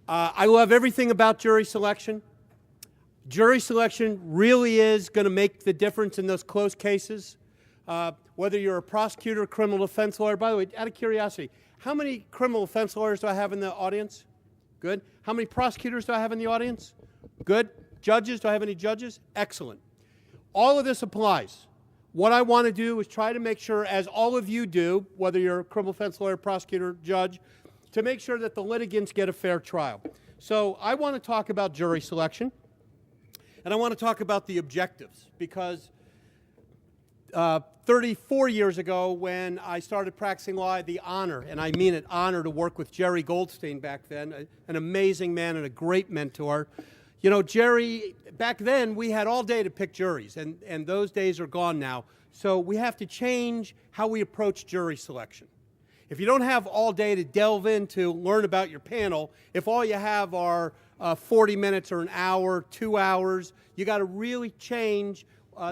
I love everything about jury selection. Jury selection really is going to make the difference in those close cases. Whether you're a prosecutor or criminal defense lawyer. By the way, out of curiosity, how many criminal defense lawyers do I have in the audience? Good. How many prosecutors do I have in the audience? Good. Judges, do I have any judges? Excellent. All of this applies. What I want to do is try to make sure, as all of you do, whether you're a criminal defense lawyer, prosecutor, judge, to make sure that the litigants get a fair trial. So I want to talk about jury selection, and I want to talk about the objectives, because 34 years ago, when I started practicing law, I had the honor, and I mean it, honor, to work with Jerry Goldstein back then, an amazing man and a great mentor. You know, Jerry, back then, we had all day to pick juries, and those days are gone now. So we have to change how we approach jury selection. If you don't have all day to delve in to learn about your panel, if all you have are 40 minutes or an hour, 2 hours, you got to really change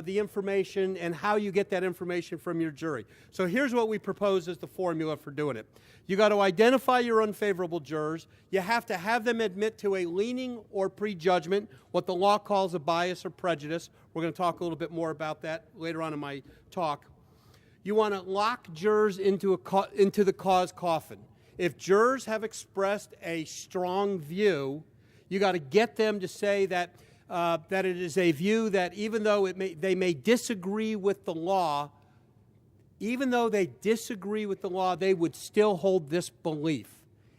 the information and how you get that information from your jury. So here's what we propose as the formula for doing it. You got to identify your unfavorable jurors. You have to have them admit to a leaning or prejudgment, what the law calls a bias or prejudice. We're going to talk a little bit more about that later on in my talk. You want to lock jurors into the cause coffin. If jurors have expressed a strong view, you got to get them to say that it is a view that even though they may disagree with the law, even though they disagree with the law, they would still hold this belief.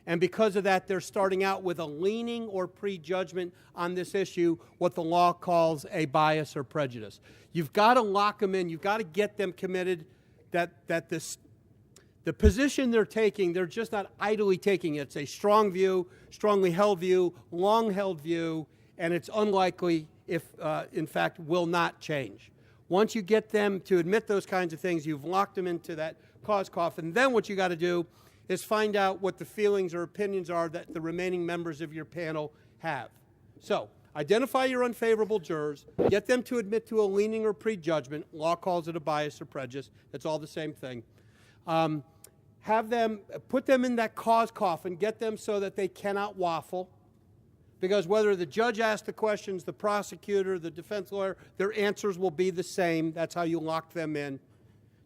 And because of that, they're starting out with a leaning or prejudgment on this issue, what the law calls a bias or prejudice. You've got to lock them in. You've got to get them committed that the position they're taking, they're just not idly taking it. It's a strong view, strongly held view, long held view, and it's unlikely, if in fact, will not change. Once you get them to admit those kinds of things, you've locked them into that cause coffin. Then what you got to do is find out what the feelings or opinions are that the remaining members of your panel have. So identify your unfavorable jurors, get them to admit to a leaning or prejudgment. Law calls it a bias or prejudice. It's all the same thing. Have them, put them in that cause coffin, get them so that they cannot waffle. Because whether the judge asks the questions, the prosecutor, the defense lawyer, their answers will be the same. That's how you lock them in.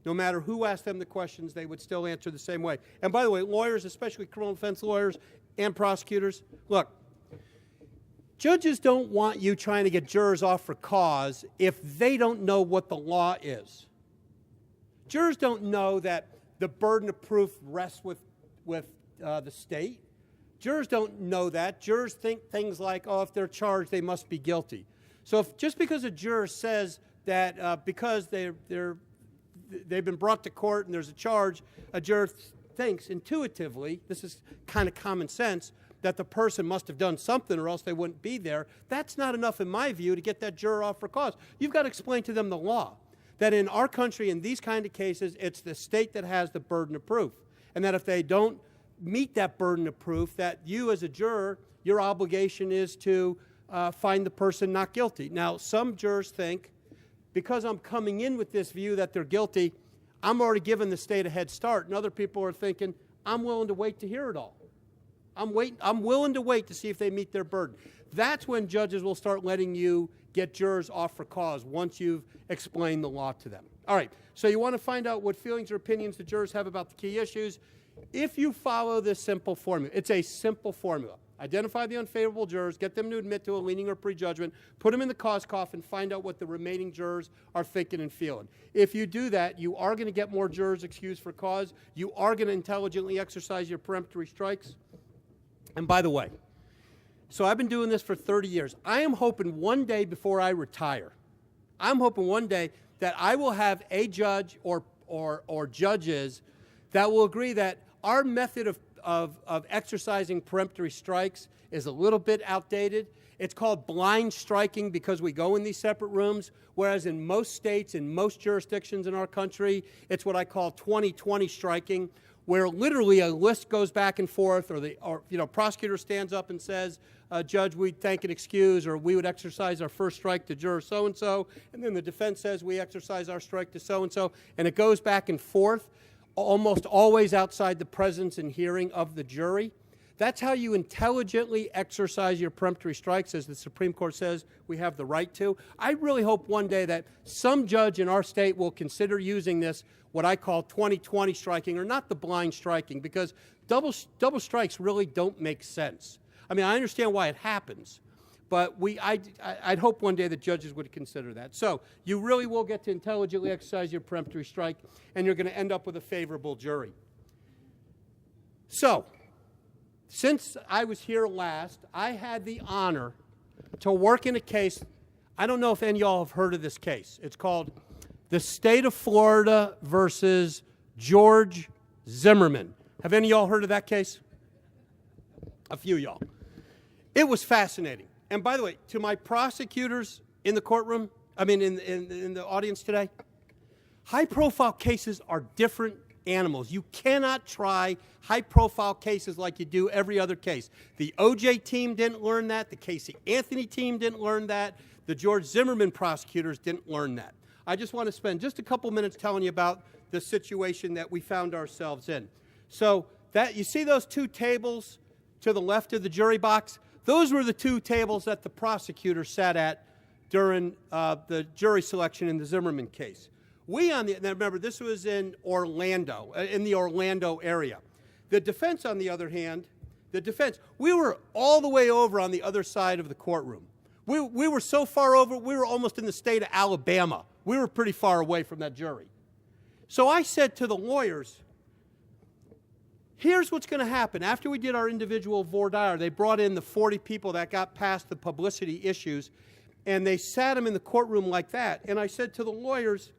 No matter who asked them the questions, they would still answer the same way. And by the way, lawyers, especially criminal defense lawyers and prosecutors, look, judges don't want you trying to get jurors off for cause if they don't know what the law is. Jurors don't know that the burden of proof rests with the state. Jurors don't know that. Jurors think things like, oh, if they're charged, they must be guilty. So just because a juror says that because they've been brought to court and there's a charge, a juror thinks intuitively, this is kind of common sense, that the person must have done something or else they wouldn't be there. That's not enough, in my view, to get that juror off for cause. You've got to explain to them the law, that in our country, in these kind of cases, it's the state that has the burden of proof, and that if they don't meet that burden of proof, that you as a juror, your obligation is to find the person not guilty. Now, some jurors think, because I'm coming in with this view that they're guilty, I'm already giving the state a head start. And other people are thinking, I'm willing to wait to hear it all. I'm willing to wait to see if they meet their burden. That's when judges will start letting you get jurors off for cause, once you've explained the law to them. All right, so you want to find out what feelings or opinions the jurors have about the key issues. If you follow this simple formula, it's a simple formula. Identify the unfavorable jurors, get them to admit to a leaning or prejudgment, put them in the cause coffin, find out what the remaining jurors are thinking and feeling. If you do that, you are going to get more jurors excused for cause. You are going to intelligently exercise your peremptory strikes. And by the way, so I've been doing this for 30 years. I am hoping one day before I retire, I'm hoping one day that I will have a judge or judges that will agree that our method of exercising peremptory strikes is a little bit outdated. It's called blind striking because we go in these separate rooms, whereas in most states, in most jurisdictions in our country, it's what I call 20-20 striking, where literally a list goes back and forth, or prosecutor stands up and says, Judge, we'd thank and excuse, or we would exercise our first strike to juror so-and-so, and then the defense says we exercise our strike to so-and-so, and it goes back and forth, almost always outside the presence and hearing of the jury. That's how you intelligently exercise your peremptory strikes, as the Supreme Court says we have the right to. I really hope one day that some judge in our state will consider using this, what I call 20/20 striking, or not the blind striking, because double strikes really don't make sense. I mean, I understand why it happens, but I'd hope one day that judges would consider that. So you really will get to intelligently exercise your peremptory strike, and you're going to end up with a favorable jury. So, since I was here last, I had the honor to work in a case. I don't know if any of y'all have heard of this case. It's called the State of Florida versus George Zimmerman. Have any of y'all heard of that case? A few of y'all. It was fascinating. And by the way, to my prosecutors in the courtroom, in the audience today, high-profile cases are different animals. You cannot try high-profile cases like you do every other case. The O.J. team didn't learn that. The Casey Anthony team didn't learn that. The George Zimmerman prosecutors didn't learn that. I just want to spend just a couple minutes telling you about the situation that we found ourselves in. So that you see those two tables to the left of the jury box? Those were the two tables that the prosecutor sat at during the jury selection in the Zimmerman case. Now remember, this was in Orlando, in the Orlando area. The defense, on the other hand, we were all the way over on the other side of the courtroom. We were so far over, we were almost in the state of Alabama. We were pretty far away from that jury. So I said to the lawyers, here's what's going to happen. After we did our individual voir dire, they brought in the 40 people that got past the publicity issues, and they sat them in the courtroom like that. And I said to the lawyers,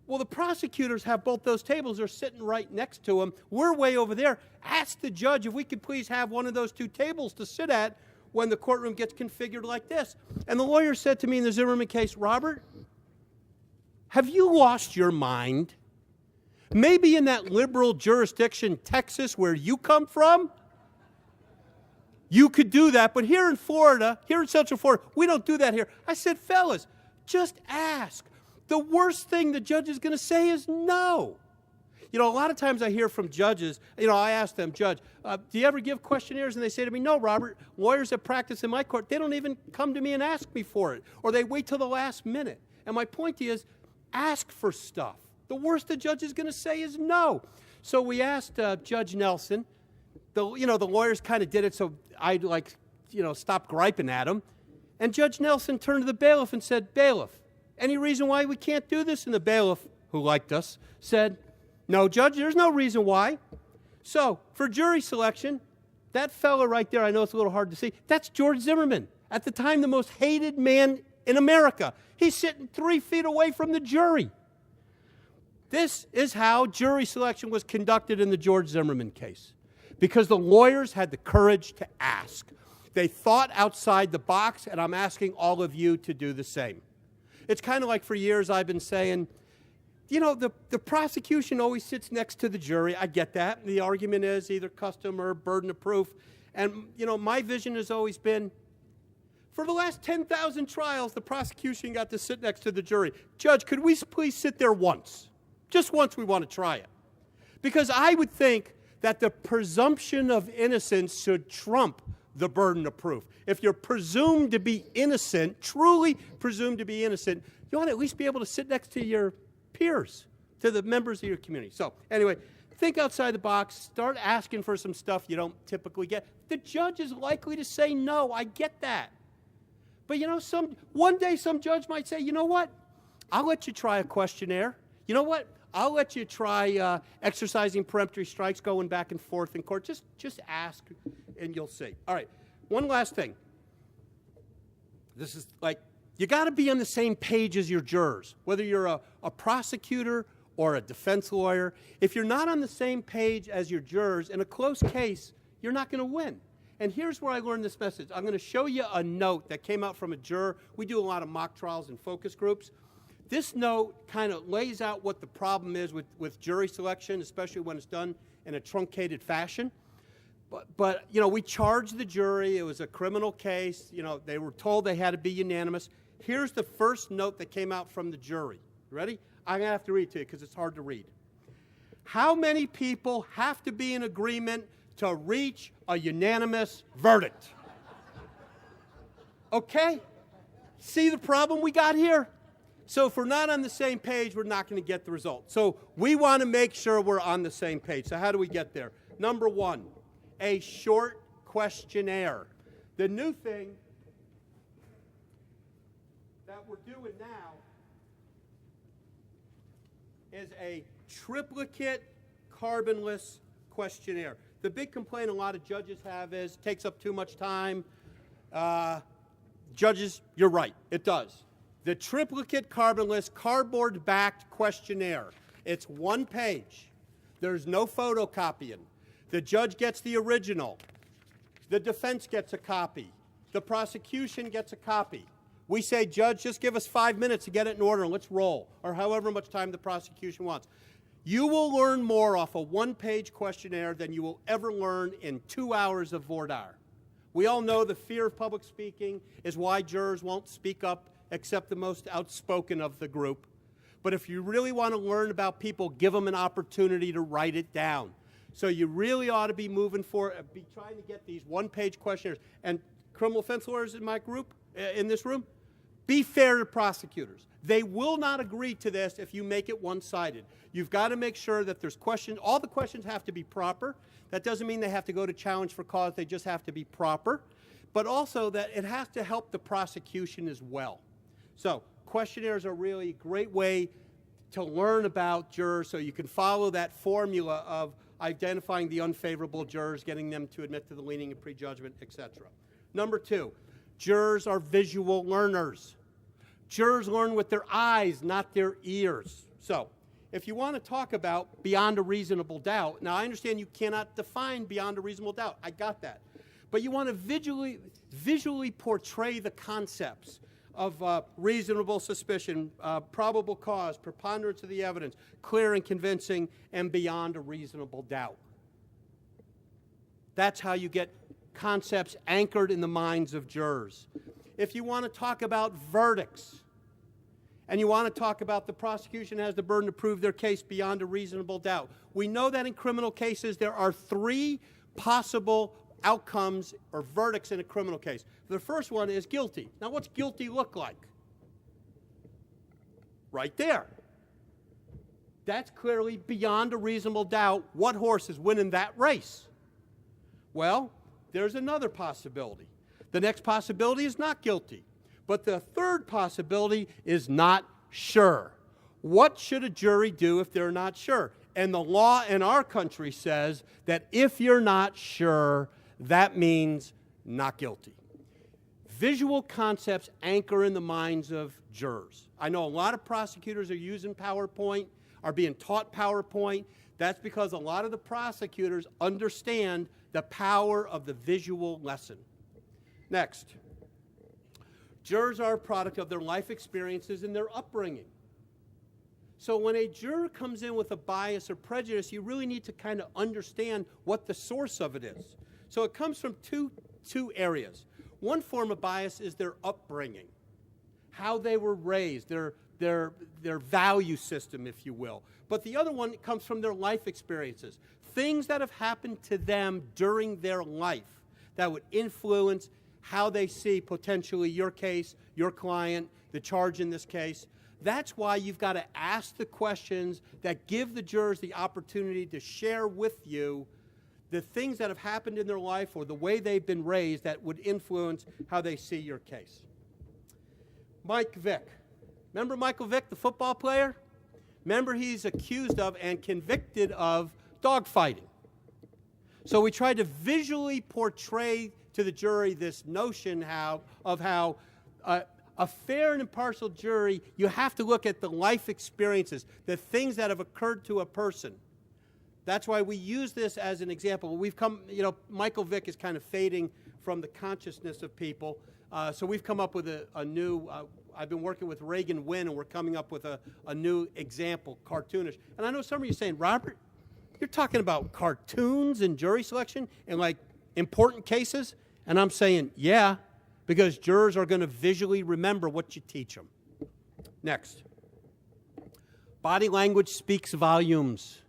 well, the prosecutors have both those tables. They're sitting right next to them. We're way over there. Ask the judge if we could please have one of those two tables to sit at when the courtroom gets configured like this. And the lawyer said to me in the Zimmerman case, Robert, have you lost your mind? Maybe in that liberal jurisdiction, Texas, where you come from, you could do that. But here in Florida, here in Central Florida, we don't do that here. I said, fellas, just ask. The worst thing the judge is going to say is no. You know, a lot of times I hear from judges, I ask them, Judge, do you ever give questionnaires? And they say to me, no, Robert, lawyers that practice in my court, they don't even come to me and ask me for it. Or they wait till the last minute. And my point is, ask for stuff. The worst the judge is going to say is no. So we asked Judge Nelson. The lawyers kind of did it, so I stopped griping at him. And Judge Nelson turned to the bailiff and said, Bailiff, any reason why we can't do this? And the bailiff, who liked us, said, no, Judge, there's no reason why. So for jury selection, that fella right there, I know it's a little hard to see, that's George Zimmerman, at the time the most hated man in America. He's sitting 3 feet away from the jury. This is how jury selection was conducted in the George Zimmerman case, because the lawyers had the courage to ask. They thought outside the box, and I'm asking all of you to do the same. It's kind of like for years I've been saying, the prosecution always sits next to the jury. I get that. The argument is either custom or burden of proof. And, my vision has always been, for the last 10,000 trials, the prosecution got to sit next to the jury. Judge, could we please sit there once? Just once we want to try it. Because I would think that the presumption of innocence should trump the burden of proof. If you're presumed to be innocent, truly presumed to be innocent, you ought to at least be able to sit next to your peers, to the members of your community. So anyway, think outside the box. Start asking for some stuff you don't typically get. The judge is likely to say no. I get that. But one day some judge might say, you know what? I'll let you try a questionnaire. You know what? I'll let you try exercising peremptory strikes, going back and forth in court. Just ask, and you'll see. All right, one last thing. This is you got to be on the same page as your jurors, whether you're a prosecutor or a defense lawyer. If you're not on the same page as your jurors in a close case, you're not going to win. And here's where I learned this message. I'm going to show you a note that came out from a juror. We do a lot of mock trials and focus groups. This note kind of lays out what the problem is with jury selection, especially when it's done in a truncated fashion. But we charged the jury. It was a criminal case. They were told they had to be unanimous. Here's the first note that came out from the jury. Ready? I'm going to have to read it to you because it's hard to read. How many people have to be in agreement to reach a unanimous verdict. Okay? See the problem we got here? So if we're not on the same page, we're not going to get the result. So we want to make sure we're on the same page. So how do we get there? Number one, a short questionnaire. The new thing that we're doing now is a triplicate carbonless questionnaire. The big complaint a lot of judges have is it takes up too much time. Judges, you're right, it does. The triplicate carbonless cardboard-backed questionnaire. It's one page. There's no photocopying. The judge gets the original. The defense gets a copy. The prosecution gets a copy. We say, Judge, just give us 5 minutes to get it in order and let's roll, or however much time the prosecution wants. You will learn more off a one-page questionnaire than you will ever learn in 2 hours of voir dire. We all know the fear of public speaking is why jurors won't speak up except the most outspoken of the group. But if you really want to learn about people, give them an opportunity to write it down. So you really ought to be moving forward, be trying to get these one-page questionnaires. And criminal defense lawyers in my group, in this room, be fair to prosecutors. They will not agree to this if you make it one-sided. You've got to make sure that there's questions. All the questions have to be proper. That doesn't mean they have to go to challenge for cause. They just have to be proper. But also that it has to help the prosecution as well. So questionnaires are really a great way to learn about jurors so you can follow that formula of identifying the unfavorable jurors, getting them to admit to the leaning and prejudgment, etc. Number two, jurors are visual learners. Jurors learn with their eyes, not their ears. So if you want to talk about beyond a reasonable doubt, now I understand you cannot define beyond a reasonable doubt. I got that. But you want to visually portray the concepts of reasonable suspicion, probable cause, preponderance of the evidence, clear and convincing, and beyond a reasonable doubt. That's how you get concepts anchored in the minds of jurors. If you want to talk about verdicts, and you want to talk about the prosecution has the burden to prove their case beyond a reasonable doubt, we know that in criminal cases there are 3 possible outcomes or verdicts in a criminal case. The first one is guilty. Now, what's guilty look like? Right there. That's clearly beyond a reasonable doubt what horse is winning that race. Well, there's another possibility. The next possibility is not guilty. But the third possibility is not sure. What should a jury do if they're not sure? And the law in our country says that if you're not sure, that means not guilty. Visual concepts anchor in the minds of jurors. I know a lot of prosecutors are using PowerPoint, are being taught PowerPoint. That's because a lot of the prosecutors understand the power of the visual lesson. Next, jurors are a product of their life experiences and their upbringing. So when a juror comes in with a bias or prejudice, you really need to kind of understand what the source of it is. So it comes from two areas. One form of bias is their upbringing, how they were raised, their value system, if you will. But the other one comes from their life experiences, things that have happened to them during their life that would influence how they see potentially your case, your client, the charge in this case. That's why you've got to ask the questions that give the jurors the opportunity to share with you the things that have happened in their life or the way they've been raised that would influence how they see your case. Mike Vick. Remember Michael Vick, the football player? Remember he's accused of and convicted of dogfighting. So we tried to visually portray to the jury this notion of how a fair and impartial jury, you have to look at the life experiences, the things that have occurred to a person. That's why we use this as an example. We've come, Michael Vick is kind of fading from the consciousness of people. So we've come up with a new, I've been working with Reagan Wynn, and we're coming up with a new example, cartoonish. And I know some of you are saying, Robert, you're talking about cartoons and jury selection and like important cases? And I'm saying, yeah, because jurors are going to visually remember what you teach them. Next. Body language speaks volumes.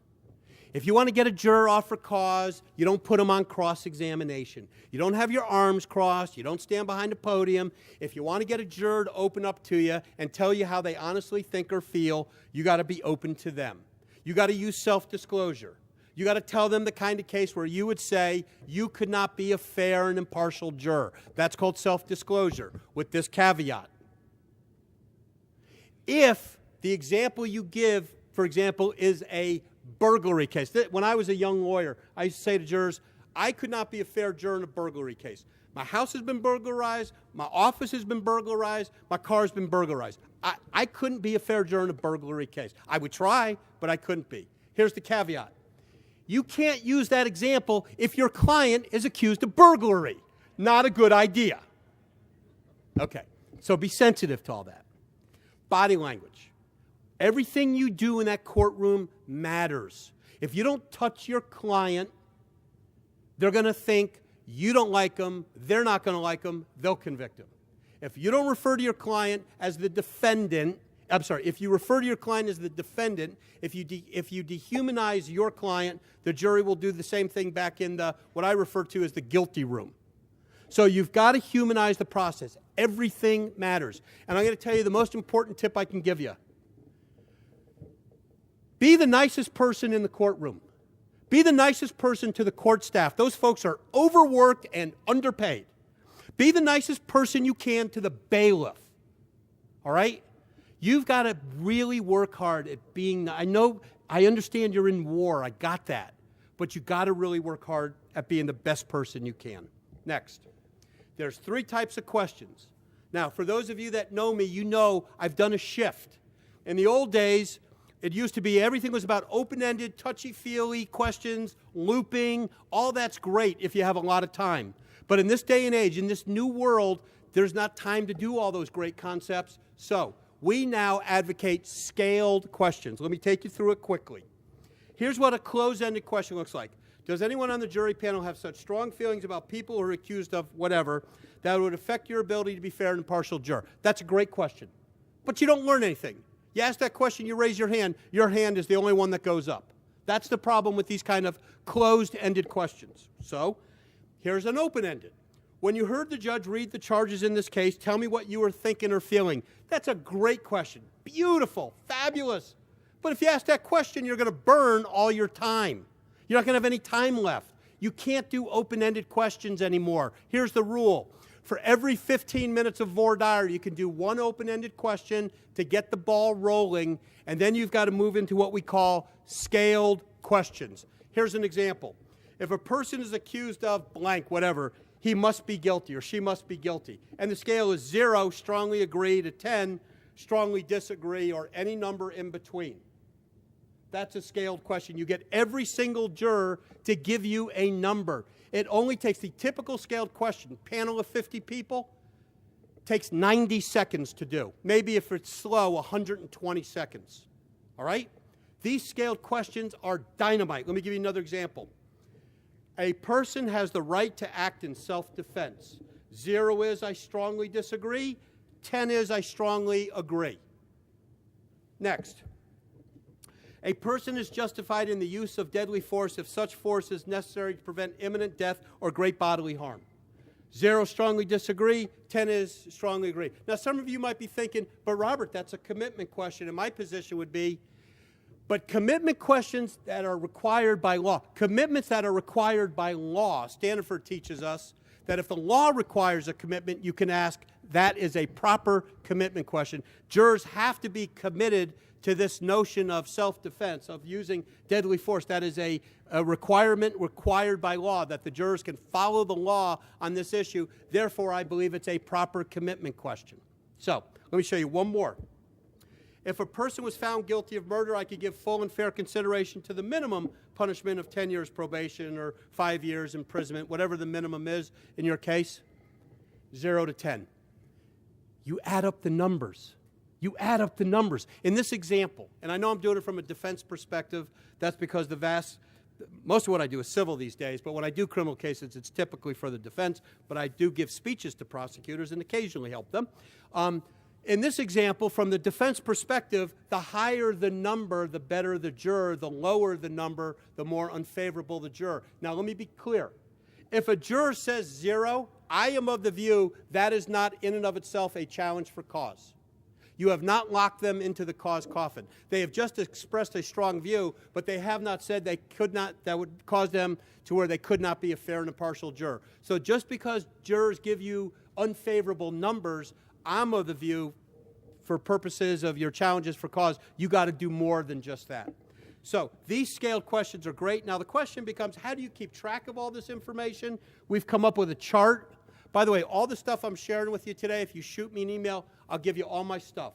If you want to get a juror off for cause, you don't put them on cross-examination. You don't have your arms crossed. You don't stand behind a podium. If you want to get a juror to open up to you and tell you how they honestly think or feel, you got to be open to them. You got to use self-disclosure. You got to tell them the kind of case where you would say you could not be a fair and impartial juror. That's called self-disclosure, with this caveat. If the example you give, for example, is a burglary case. When I was a young lawyer, I used to say to jurors, I could not be a fair juror in a burglary case. My house has been burglarized, my office has been burglarized, my car's been burglarized. I couldn't be a fair juror in a burglary case. I would try, but I couldn't be. Here's the caveat. You can't use that example if your client is accused of burglary. Not a good idea. Okay, so be sensitive to all that. Body language. Everything you do in that courtroom matters. If you don't touch your client, they're going to think you don't like them, they're not going to like them, they'll convict them. If you don't refer to your client as the defendant, if you refer to your client as the defendant, if you dehumanize your client, the jury will do the same thing back in what I refer to as the guilty room. So you've got to humanize the process. Everything matters. And I'm going to tell you the most important tip I can give you. Be the nicest person in the courtroom. Be the nicest person to the court staff. Those folks are overworked and underpaid. Be the nicest person you can to the bailiff. All right? You've got to really work hard at being, I understand you're in war, I got that. But you've got to really work hard at being the best person you can. Next. There's 3 types of questions. Now, for those of you that know me, you know I've done a shift. In the old days, it used to be everything was about open-ended, touchy-feely questions, looping. All that's great if you have a lot of time. But in this day and age, in this new world, there's not time to do all those great concepts. So we now advocate scaled questions. Let me take you through it quickly. Here's what a closed-ended question looks like. Does anyone on the jury panel have such strong feelings about people who are accused of whatever that would affect your ability to be fair and impartial juror? That's a great question. But you don't learn anything. You ask that question, you raise your hand is the only one that goes up. That's the problem with these kind of closed-ended questions. So here's an open-ended. When you heard the judge read the charges in this case, tell me what you were thinking or feeling. That's a great question. Beautiful, fabulous. But if you ask that question, you're going to burn all your time. You're not going to have any time left. You can't do open-ended questions anymore. Here's the rule. For every 15 minutes of voir dire, you can do one open-ended question to get the ball rolling, and then you've got to move into what we call scaled questions. Here's an example. If a person is accused of blank, whatever, he must be guilty or she must be guilty. And the scale is 0, strongly agree, to 10, strongly disagree, or any number in between. That's a scaled question. You get every single juror to give you a number. It only takes the typical scaled question, panel of 50 people, takes 90 seconds to do. Maybe if it's slow, 120 seconds. All right? These scaled questions are dynamite. Let me give you another example. A person has the right to act in self-defense. 0 is I strongly disagree. 10 is I strongly agree. Next. A person is justified in the use of deadly force if such force is necessary to prevent imminent death or great bodily harm. 0, strongly disagree. 10 is strongly agree. Now, some of you might be thinking, but Robert, that's a commitment question. And my position would be, but commitment questions that are required by law, commitments that are required by law, Stanford teaches us that if the law requires a commitment, you can ask, that is a proper commitment question. Jurors have to be committed to this notion of self-defense, of using deadly force. That is a requirement required by law, that the jurors can follow the law on this issue. Therefore, I believe it's a proper commitment question. So, let me show you one more. If a person was found guilty of murder, I could give full and fair consideration to the minimum punishment of 10 years probation or 5 years imprisonment, whatever the minimum is in your case, 0 to 10. You add up the numbers. You add up the numbers. In this example, and I know I'm doing it from a defense perspective, that's because most of what I do is civil these days, but when I do criminal cases, it's typically for the defense, but I do give speeches to prosecutors and occasionally help them. in this example, from the defense perspective, the higher the number, the better the juror. The lower the number, the more unfavorable the juror. Now, let me be clear. If a juror says 0, I am of the view that is not in and of itself a challenge for cause. You have not locked them into the cause coffin. They have just expressed a strong view, but they have not said they could not, that would cause them to where they could not be a fair and impartial juror. So just because jurors give you unfavorable numbers, I'm of the view, for purposes of your challenges for cause, you got to do more than just that. So these scaled questions are great. Now the question becomes, how do you keep track of all this information? We've come up with a chart. By the way, all the stuff I'm sharing with you today, if you shoot me an email, I'll give you all my stuff.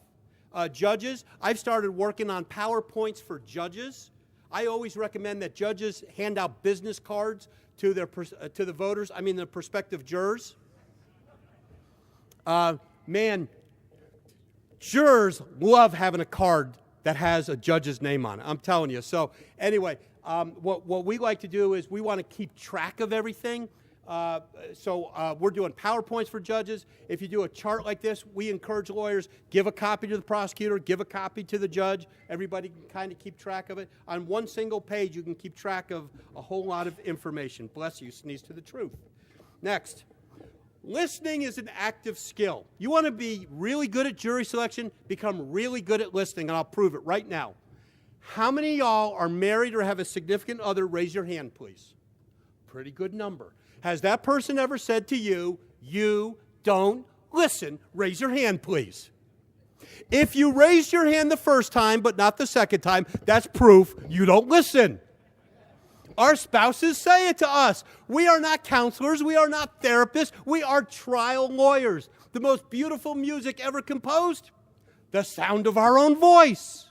Judges, I've started working on PowerPoints for judges. I always recommend that judges hand out business cards to their the voters, the prospective jurors. Man, jurors love having a card that has a judge's name on it. I'm telling you. So anyway, what we like to do is we want to keep track of everything. We're doing PowerPoints for judges. If you do a chart like this, we encourage lawyers, give a copy to the prosecutor, give a copy to the judge. Everybody can kind of keep track of it. On one single page, you can keep track of a whole lot of information. Bless you, sneeze to the truth. Next. Listening is an active skill. You want to be really good at jury selection, become really good at listening, and I'll prove it right now. How many of y'all are married or have a significant other? Raise your hand, please. Pretty good number. Has that person ever said to you, you don't listen? Raise your hand, please. If you raised your hand the first time but not the second time, that's proof you don't listen. Our spouses say it to us. We are not counselors. We are not therapists. We are trial lawyers. The most beautiful music ever composed, the sound of our own voice.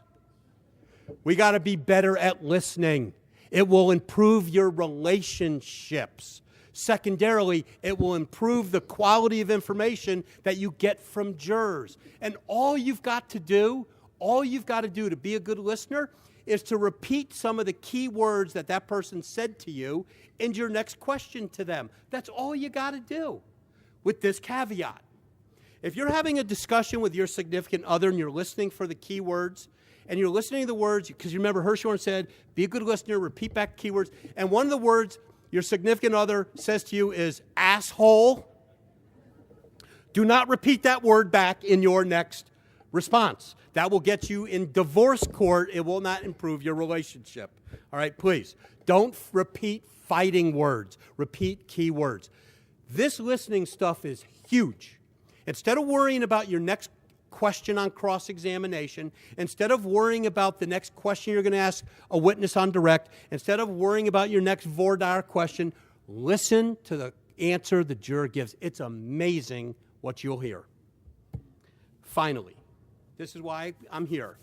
We got to be better at listening. It will improve your relationships. Secondarily, it will improve the quality of information that you get from jurors. And all you've got to do to be a good listener is to repeat some of the key words that that person said to you in your next question to them. That's all you got to do, with this caveat. If you're having a discussion with your significant other and you're listening for the key words, and you're listening to the words, because you remember Hirschhorn said, be a good listener, repeat back keywords, and one of the words your significant other says to you is asshole, do not repeat that word back in your next response. That will get you in divorce court. It will not improve your relationship. All right, please. Don't repeat fighting words. Repeat key words. This listening stuff is huge. Instead of worrying about your next question on cross-examination, instead of worrying about the next question you're going to ask a witness on direct, instead of worrying about your next voir dire question, listen to the answer the juror gives. It's amazing what you'll hear. Finally, this is why I'm here.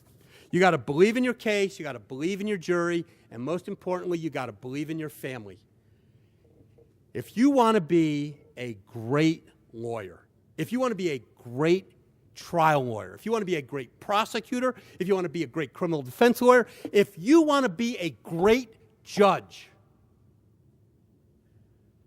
You got to believe in your case, you got to believe in your jury, and most importantly, you got to believe in your family. If you want to be a great lawyer, if you want to be a great trial lawyer, if you want to be a great prosecutor, if you want to be a great criminal defense lawyer, if you want to be a great judge,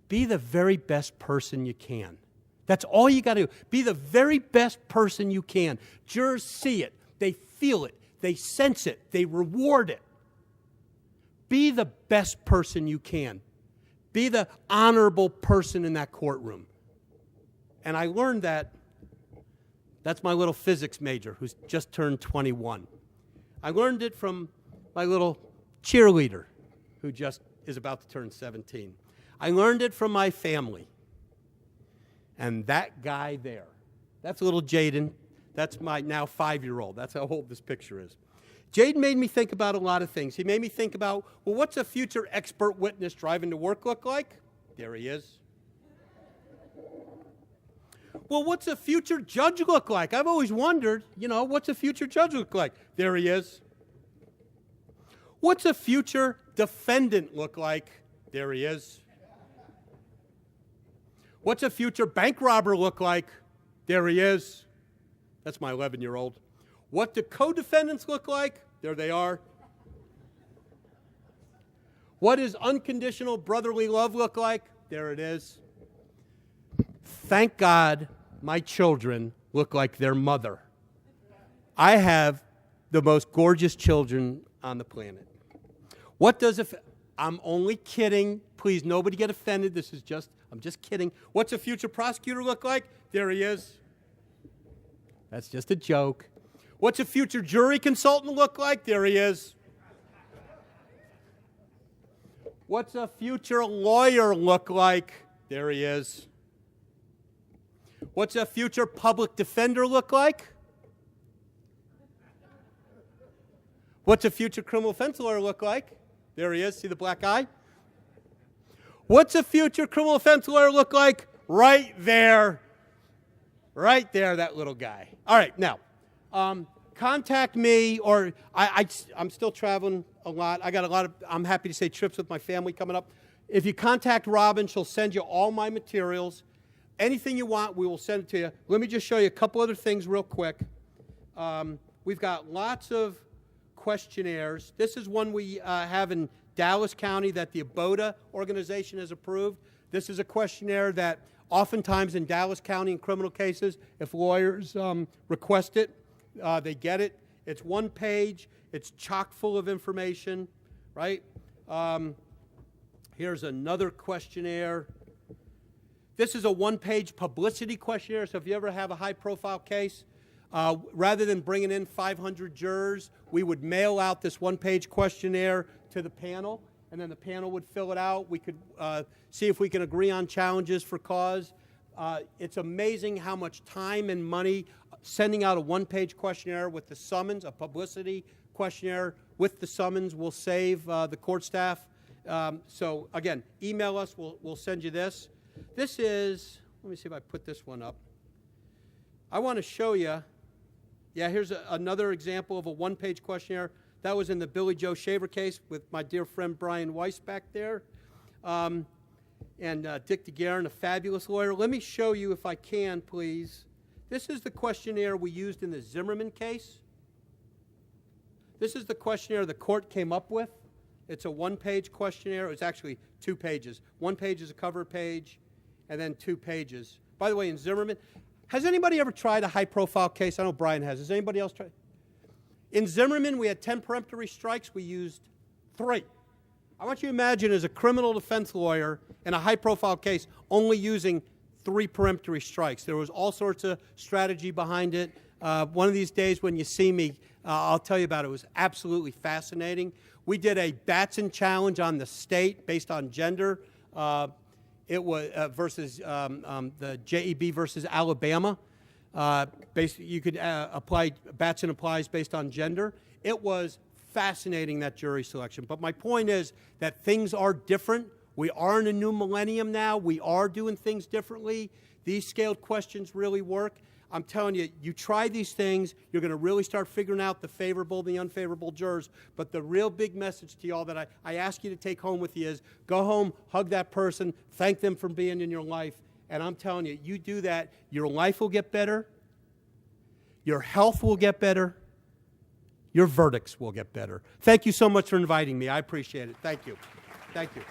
be the very best person you can. That's all you got to do. Be the very best person you can. Jurors see it. They feel it. They sense it. They reward it. Be the best person you can. Be the honorable person in that courtroom. And I learned that. That's my little physics major who's just turned 21. I learned it from my little cheerleader who just is about to turn 17. I learned it from my family. And that guy there, that's little Jaden. That's my now 5-year-old. That's how old this picture is. Jaden made me think about a lot of things. He made me think about, well, what's a future expert witness driving to work look like? There he is. Well, what's a future judge look like? I've always wondered, what's a future judge look like? There he is. What's a future defendant look like? There he is. What's a future bank robber look like? There he is. That's my 11-year-old. What do co-defendants look like? There they are. What does unconditional brotherly love look like? There it is. Thank God my children look like their mother. I have the most gorgeous children on the planet. What does I'm only kidding. Please, nobody get offended. I'm just kidding. What's a future prosecutor look like? There he is. That's just a joke. What's a future jury consultant look like? There he is. What's a future lawyer look like? There he is. What's a future public defender look like? What's a future criminal defense lawyer look like? There he is. See the black eye? What's a future criminal defense lawyer look like? Right there. Right there, that little guy. All right, now, contact me, or I'm still traveling a lot. I got a lot of, I'm happy to say, trips with my family coming up. If you contact Robin, she'll send you all my materials. Anything you want, we will send it to you. Let me just show you a couple other things real quick. We've got lots of questionnaires. This is one we have in Dallas County that the ABOTA organization has approved. This is a questionnaire that oftentimes in Dallas County in criminal cases, if lawyers request it, they get it. It's one page. It's chock full of information, right? Here's another questionnaire. This is a one-page publicity questionnaire, so if you ever have a high-profile case, rather than bringing in 500 jurors, we would mail out this one-page questionnaire to the panel, and then the panel would fill it out. We could see if we can agree on challenges for cause. It's amazing how much time and money sending out a one-page questionnaire with the summons, a publicity questionnaire with the summons will save the court staff. So again, email us, we'll send you this. This is, let me see if I put this one up. I want to show you, yeah, here's another example of a one-page questionnaire. That was in the Billy Joe Shaver case with my dear friend Brian Weiss back there. And Dick DeGuerin, a fabulous lawyer. Let me show you, if I can, please. This is the questionnaire we used in the Zimmerman case. This is the questionnaire the court came up with. It's a one-page questionnaire. It's actually 2 pages. 1 page is a cover page, and then 2 pages. By the way, in Zimmerman, has anybody ever tried a high-profile case? I know Brian has. Has anybody else tried? In Zimmerman, we had 10 peremptory strikes. We used 3. I want you to imagine as a criminal defense lawyer in a high-profile case only using 3 peremptory strikes. There was all sorts of strategy behind it. One of these days when you see me, I'll tell you about it. It was absolutely fascinating. We did a Batson challenge on the state based on gender. It was versus the JEB versus Alabama. Basically, you could apply, Batson applies based on gender. It was fascinating, that jury selection. But my point is that things are different. We are in a new millennium now. We are doing things differently. These scaled questions really work. I'm telling you, you try these things, you're going to really start figuring out the favorable, the unfavorable jurors. But the real big message to y'all that I ask you to take home with you is go home, hug that person, thank them for being in your life. And I'm telling you, you do that, your life will get better, your health will get better, your verdicts will get better. Thank you so much for inviting me. I appreciate it. Thank you. Thank you.